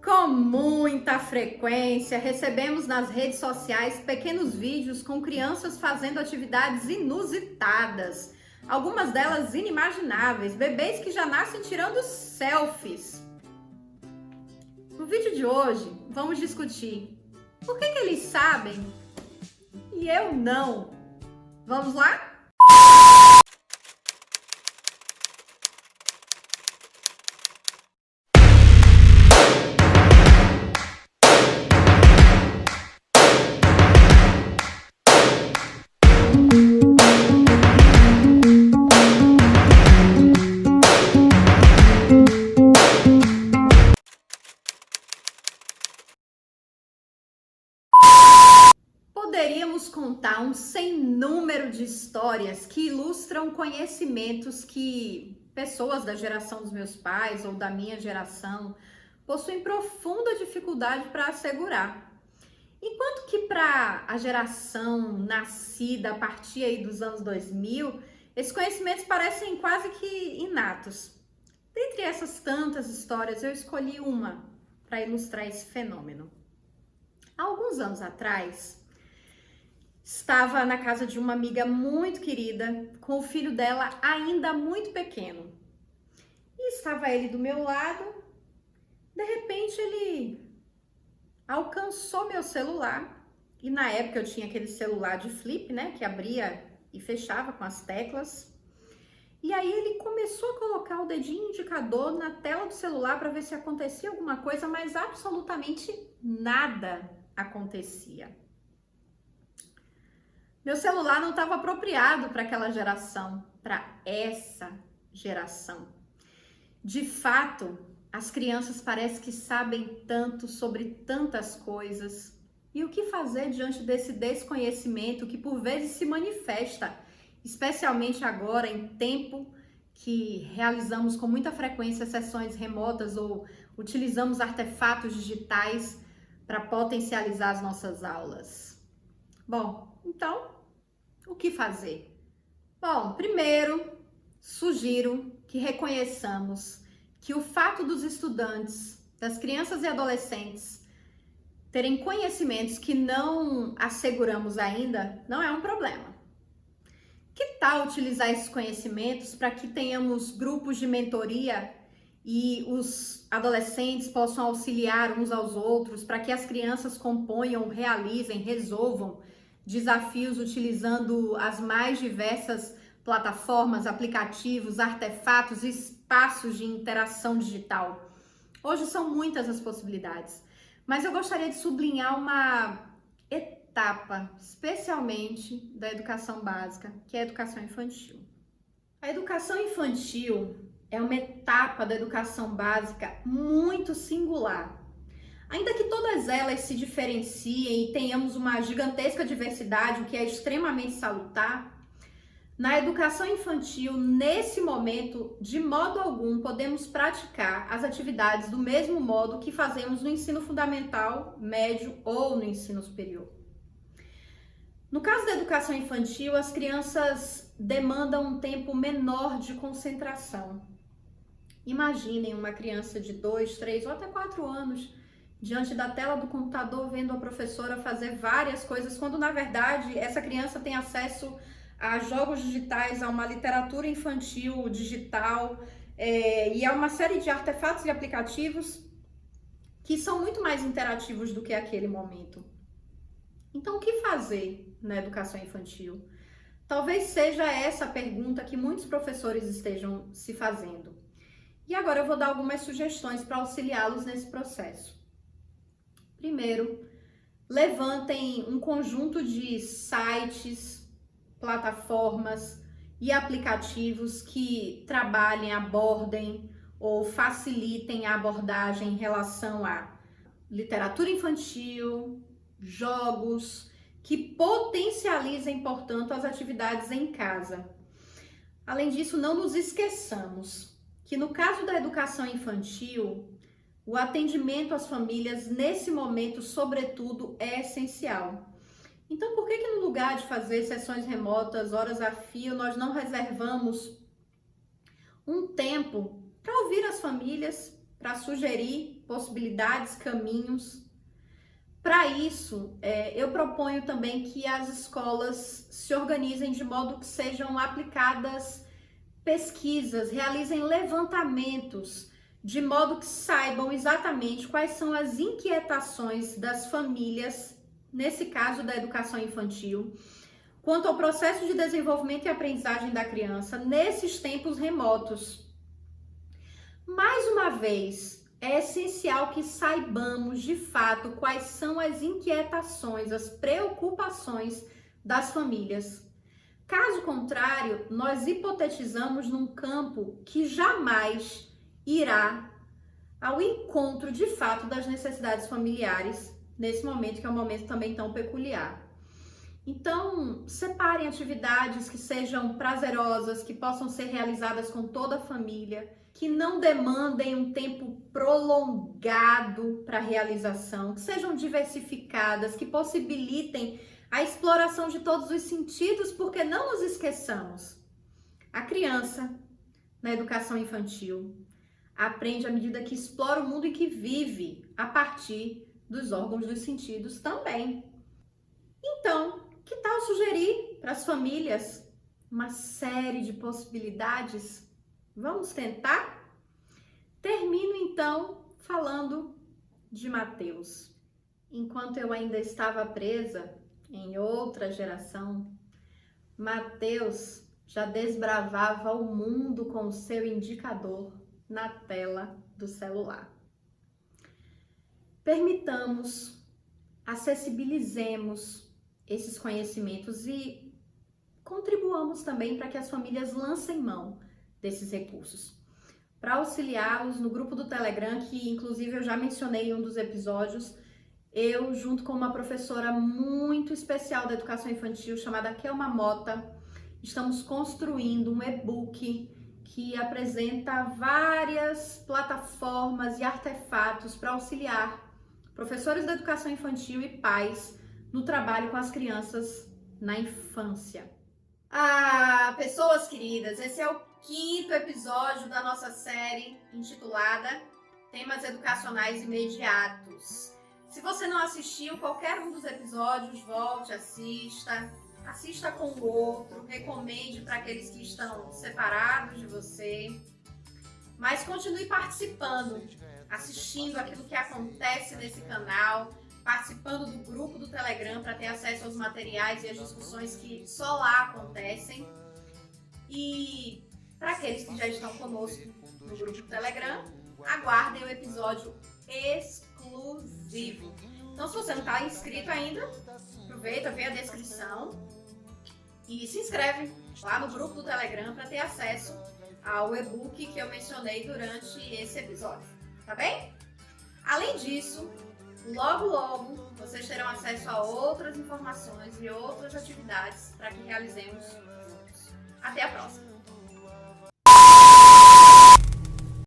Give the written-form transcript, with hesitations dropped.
Com muita frequência, recebemos nas redes sociais pequenos vídeos com crianças fazendo atividades inusitadas, algumas delas inimagináveis, bebês que já nascem tirando selfies. No vídeo de hoje, vamos discutir por que eles sabem e eu não. Vamos lá? Poderíamos contar um sem número de histórias que ilustram conhecimentos que pessoas da geração dos meus pais ou da minha geração possuem profunda dificuldade para assegurar. Enquanto que para a geração nascida a partir aí dos anos 2000, esses conhecimentos parecem quase que inatos. Dentre essas tantas histórias, eu escolhi uma para ilustrar esse fenômeno. Há alguns anos atrás, estava na casa de uma amiga muito querida, com o filho dela ainda muito pequeno. E estava ele do meu lado, de repente ele alcançou meu celular, e na época eu tinha aquele celular de flip, né, que abria e fechava com as teclas. E aí ele começou a colocar o dedinho indicador na tela do celular para ver se acontecia alguma coisa, mas absolutamente nada acontecia. Meu celular não estava apropriado para aquela geração, para essa geração. De fato, as crianças parecem que sabem tanto sobre tantas coisas. E o que fazer diante desse desconhecimento que por vezes se manifesta, especialmente agora em tempo que realizamos com muita frequência sessões remotas ou utilizamos artefatos digitais para potencializar as nossas aulas? Bom, então, o que fazer? Bom, primeiro, sugiro que reconheçamos que o fato dos estudantes, das crianças e adolescentes, terem conhecimentos que não asseguramos ainda, não é um problema. Que tal utilizar esses conhecimentos para que tenhamos grupos de mentoria e os adolescentes possam auxiliar uns aos outros, para que as crianças componham, realizem, resolvam desafios utilizando as mais diversas plataformas, aplicativos, artefatos e espaços de interação digital. Hoje são muitas as possibilidades, mas eu gostaria de sublinhar uma etapa, especialmente da educação básica, que é a educação infantil. A educação infantil é uma etapa da educação básica muito singular. Ainda que todas elas se diferenciem e tenhamos uma gigantesca diversidade, o que é extremamente salutar, na educação infantil, nesse momento, de modo algum, podemos praticar as atividades do mesmo modo que fazemos no ensino fundamental, médio ou no ensino superior. No caso da educação infantil, as crianças demandam um tempo menor de concentração. Imaginem uma criança de 2, 3 ou até 4 anos diante da tela do computador vendo a professora fazer várias coisas, quando na verdade essa criança tem acesso a jogos digitais, a uma literatura infantil digital e a uma série de artefatos e aplicativos que são muito mais interativos do que aquele momento. Então, o que fazer na educação infantil? Talvez seja essa a pergunta que muitos professores estejam se fazendo. E agora eu vou dar algumas sugestões para auxiliá-los nesse processo. Primeiro, levantem um conjunto de sites, plataformas e aplicativos que trabalhem, abordem ou facilitem a abordagem em relação a literatura infantil, jogos, que potencializem, portanto, as atividades em casa. Além disso, não nos esqueçamos que no caso da educação infantil, o atendimento às famílias nesse momento, sobretudo, é essencial. Então, por que no lugar de fazer sessões remotas, horas a fio, nós não reservamos um tempo para ouvir as famílias, para sugerir possibilidades, caminhos. Para isso, eu proponho também que as escolas se organizem de modo que sejam aplicadas pesquisas, realizem levantamentos, de modo que saibam exatamente quais são as inquietações das famílias, nesse caso da educação infantil, quanto ao processo de desenvolvimento e aprendizagem da criança nesses tempos remotos. Mais uma vez, é essencial que saibamos de fato quais são as inquietações, as preocupações das famílias. Caso contrário, nós hipotetizamos num campo que jamais irá ao encontro de fato das necessidades familiares, nesse momento que é um momento também tão peculiar. Então, separem atividades que sejam prazerosas, que possam ser realizadas com toda a família, que não demandem um tempo prolongado para a realização, que sejam diversificadas, que possibilitem a exploração de todos os sentidos, porque não nos esqueçamos, a criança, na educação infantil, aprende à medida que explora o mundo em que vive, a partir dos órgãos dos sentidos também. Então, que tal sugerir para as famílias uma série de possibilidades? Vamos tentar? Termino então falando de Mateus. Enquanto eu ainda estava presa em outra geração, Mateus já desbravava o mundo com o seu indicador na tela do celular. Permitamos, acessibilizemos esses conhecimentos e contribuamos também para que as famílias lancem mão desses recursos. Para auxiliá-los no grupo do Telegram, que inclusive eu já mencionei em um dos episódios, eu, junto com uma professora muito especial da educação infantil, chamada Kelma Mota, estamos construindo um e-book que apresenta várias plataformas e artefatos para auxiliar professores da educação infantil e pais no trabalho com as crianças na infância. Pessoas queridas, esse é o 5º episódio da nossa série intitulada Temas Educacionais Imediatos. Se você não assistiu qualquer um dos episódios, volte, assista com o outro, recomende para aqueles que estão separados de você, mas continue participando, assistindo aquilo que acontece nesse canal, participando do grupo do Telegram para ter acesso aos materiais e às discussões que só lá acontecem. E para aqueles que já estão conosco no grupo do Telegram, aguardem o episódio exclusivo. Então, se você não está inscrito ainda, aproveita, vê a descrição e se inscreve lá no grupo do Telegram para ter acesso ao e-book que eu mencionei durante esse episódio, tá bem? Além disso, logo vocês terão acesso a outras informações e outras atividades para que realizemos juntos. Até a próxima!